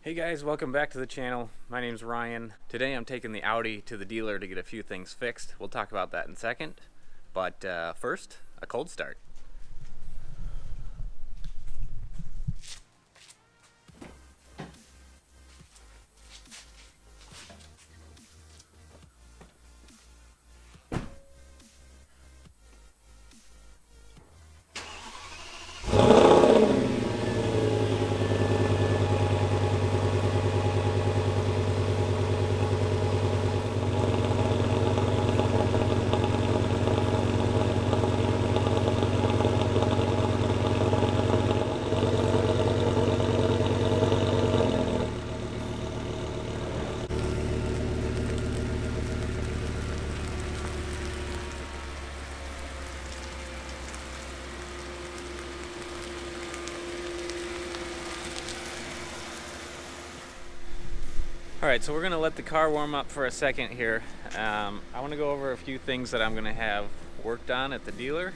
Hey guys, welcome back to the channel. My name's Ryan. Today I'm taking the Audi to the dealer to get a few things fixed. We'll talk about that in a second. But first, a cold start. Alright, so we're going to let the car warm up for a second here. I want to go over a few things that I'm going to have worked on at the dealer.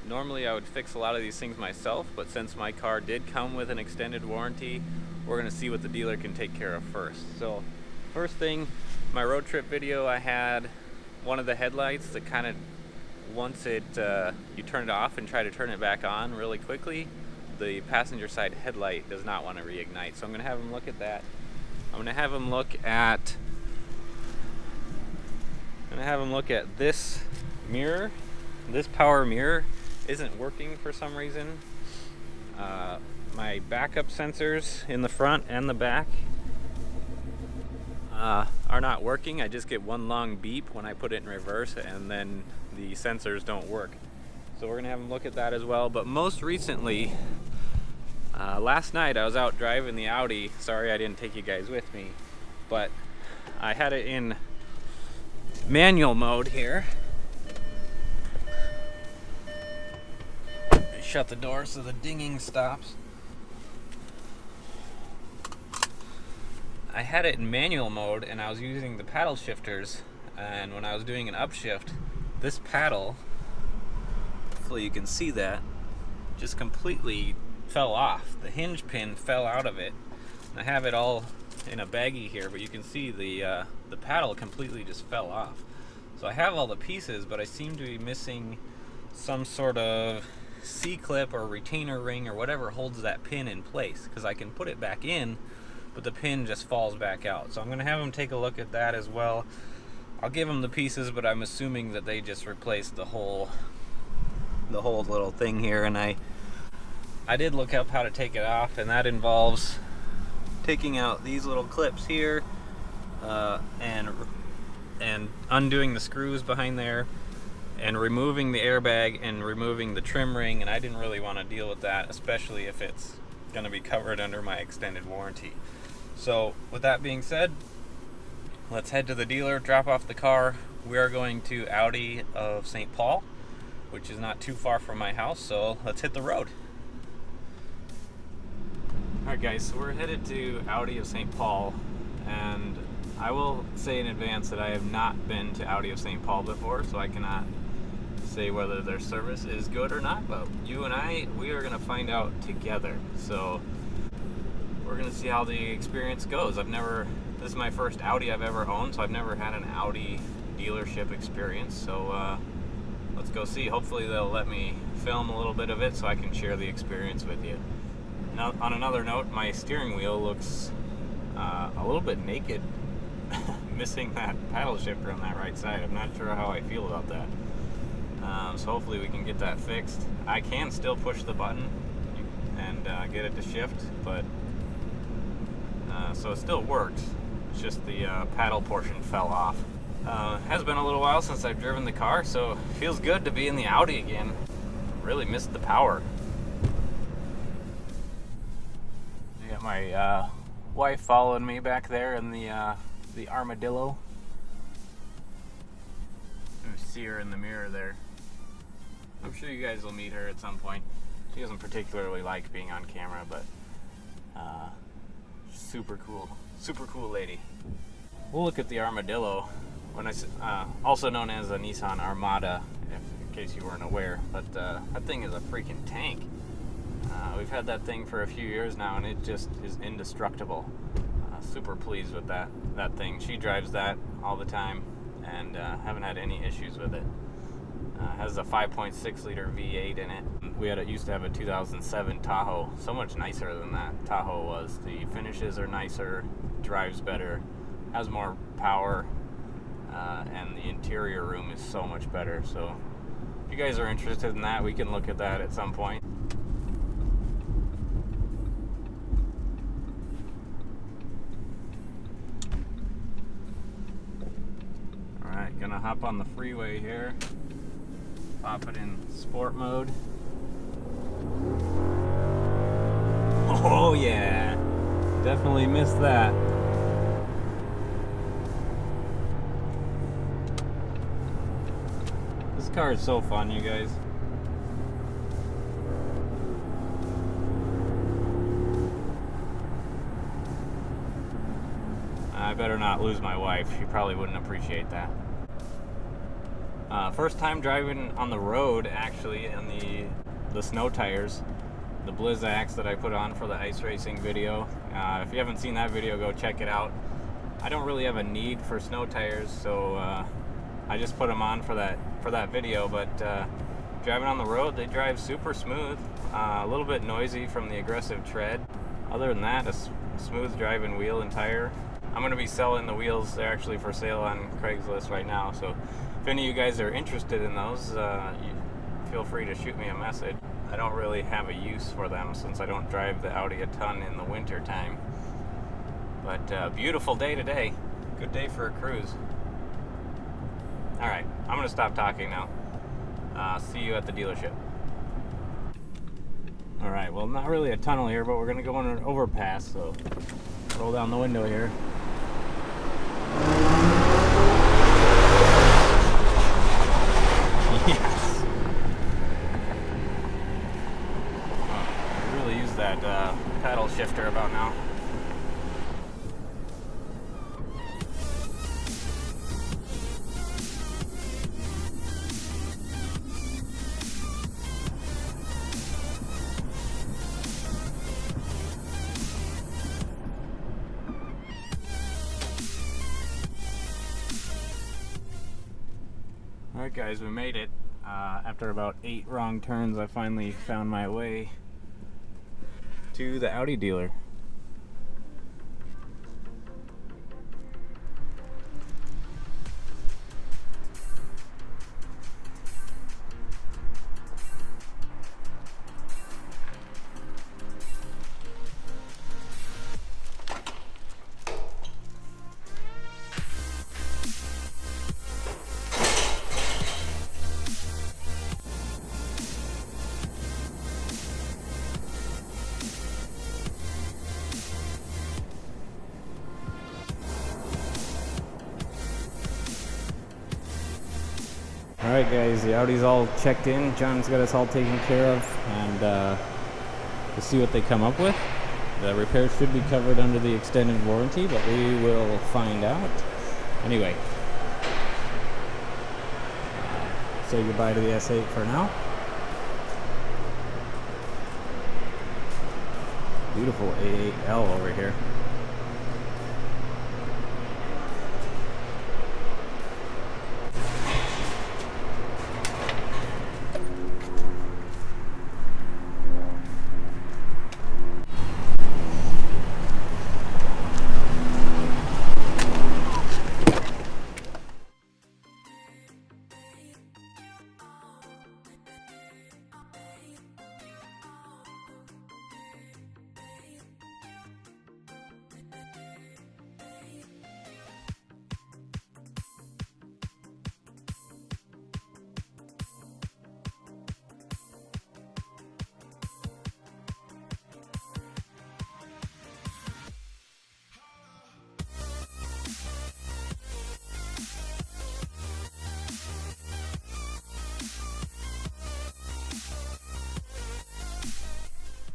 Normally I would fix a lot of these things myself, but since my car did come with an extended warranty, we're going to see what the dealer can take care of first. So, first thing, my road trip video, I had one of the headlights that kind of, once you turn it off and try to turn it back on really quickly, the passenger side headlight does not want to reignite. So I'm going to have him look at that. I'm going to have him look at this mirror. This power mirror isn't working for some reason. My backup sensors in the front and the back are not working. I just get one long beep when I put it in reverse, and then the sensors don't work. So we're going to have him look at that as well. But most recently, last night I was out driving the Audi. Sorry I didn't take you guys with me, but I had it in manual mode here. Shut the door so the dinging stops. I had it in manual mode and I was using the paddle shifters, and when I was doing an upshift, this paddle, hopefully you can see that, just completely fell off. The hinge pin fell out of it. I have it all in a baggie here, but you can see the paddle completely just fell off. So I have all the pieces, but I seem to be missing some sort of C-clip or retainer ring or whatever holds that pin in place, because I can put it back in, but the pin just falls back out. So I'm going to have him take a look at that as well. I'll give him the pieces, but I'm assuming that they just replaced the whole little thing here, and I did look up how to take it off, and that involves taking out these little clips here and undoing the screws behind there and removing the airbag and removing the trim ring, and I didn't really want to deal with that, especially if it's going to be covered under my extended warranty. So with that being said, let's head to the dealer, drop off the car. We are going to Audi of St. Paul, which is not too far from my house, so let's hit the road. Alright guys, so we're headed to Audi of St. Paul, and I will say in advance that I have not been to Audi of St. Paul before, so I cannot say whether their service is good or not, but you and we are going to find out together. So we're going to see how the experience goes. This is my first Audi I've ever owned, so I've never had an Audi dealership experience, so let's go see. Hopefully they'll let me film a little bit of it so I can share the experience with you. Now, on another note, my steering wheel looks a little bit naked, missing that paddle shifter on that right side. I'm not sure how I feel about that. So hopefully we can get that fixed. I can still push the button and get it to shift, but so it still works. It's just the paddle portion fell off. Has been a little while since I've driven the car, so it feels good to be in the Audi again. Really missed the power. I got my wife following me back there in the armadillo. You see her in the mirror there. I'm sure you guys will meet her at some point. She doesn't particularly like being on camera, but super cool lady. We'll look at the armadillo, also known as a Nissan Armada, in case you weren't aware. But that thing is a freaking tank. We've had that thing for a few years now, and it just is indestructible. Super pleased with that thing. She drives that all the time, and haven't had any issues with it. Has a 5.6 liter V8 in it. Used to have a 2007 Tahoe, so much nicer than that Tahoe was. The finishes are nicer, drives better, has more power, and the interior room is so much better. So if you guys are interested in that, we can look at that at some point. Alright, gonna hop on the freeway here. Pop it in sport mode. Oh yeah, definitely missed that. This car is so fun, you guys. I better not lose my wife. She probably wouldn't appreciate that. First time driving on the road, actually, in the snow tires, the Blizzaks that I put on for the ice racing video. If you haven't seen that video, go check it out. I don't really have a need for snow tires, so I just put them on for that video. But driving on the road, they drive super smooth. A little bit noisy from the aggressive tread. Other than that, a smooth driving wheel and tire. I'm going to be selling the wheels. They're actually for sale on Craigslist right now, so if any of you guys are interested in those, feel free to shoot me a message. I don't really have a use for them since I don't drive the Audi a ton in the winter time. But beautiful day today. Good day for a cruise. Alright, I'm going to stop talking now. See you at the dealership. Alright, well, not really a tunnel here, but we're going to go on an overpass, so roll down the window here. Yes! I really use that paddle shifter about now. Alright guys, we made it. After about 8 wrong turns, I finally found my way to the Audi dealer. Alright guys, the Audi's all checked in. John's got us all taken care of, and we'll see what they come up with. The repairs should be covered under the extended warranty, but we will find out. Anyway, say goodbye to the S8 for now. Beautiful A8L over here.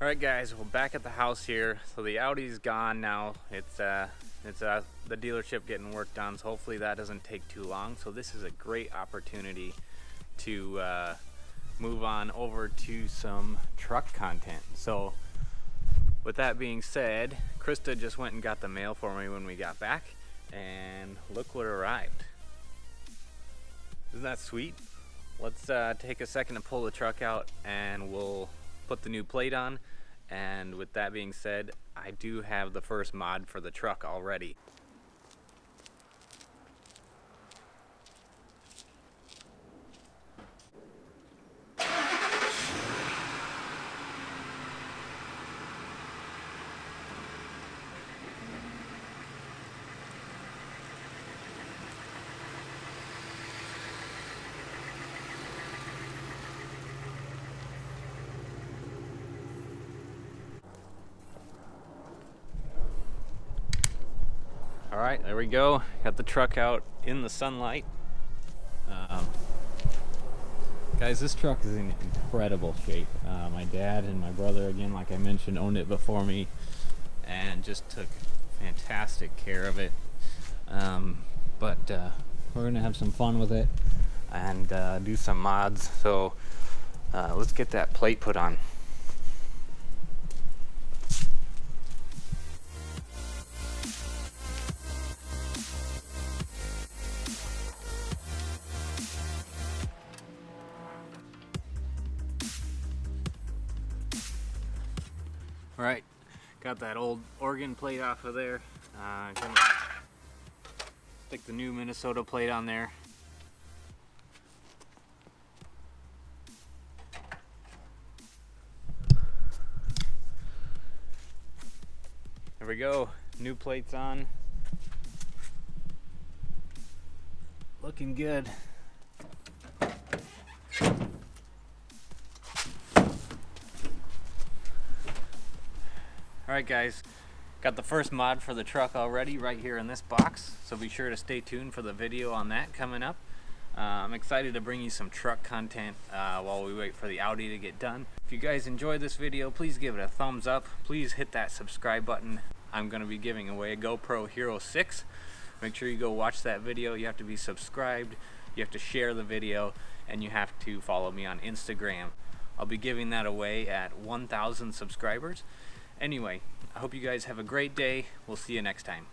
Alright guys, we're back at the house here. So the Audi's gone now. It's the dealership getting work done, so hopefully that doesn't take too long. So this is a great opportunity to move on over to some truck content. So With that being said, Krista just went and got the mail for me when we got back, and look what arrived. Isn't that sweet? Let's take a second to pull the truck out and we'll put the new plate on. And with that being said, I do have the first mod for the truck already. All right, there we go. Got the truck out in the sunlight. Guys, this truck is in incredible shape. My dad and my brother, again, like I mentioned, owned it before me and just took fantastic care of it. But we're gonna have some fun with it and do some mods. So let's get that plate put on. All right, got that old Oregon plate off of there. Gonna stick the new Minnesota plate on there. There we go, new plates on. Looking good. Alright guys, got the first mod for the truck already right here in this box, so be sure to stay tuned for the video on that coming up. I'm excited to bring you some truck content while we wait for the Audi to get done. If you guys enjoyed this video, please give it a thumbs up. Please hit that subscribe button. I'm going to be giving away a GoPro Hero 6. Make sure you go watch that video. You have to be subscribed, you have to share the video, and you have to follow me on Instagram. I'll be giving that away at 1,000 subscribers. Anyway, I hope you guys have a great day. We'll see you next time.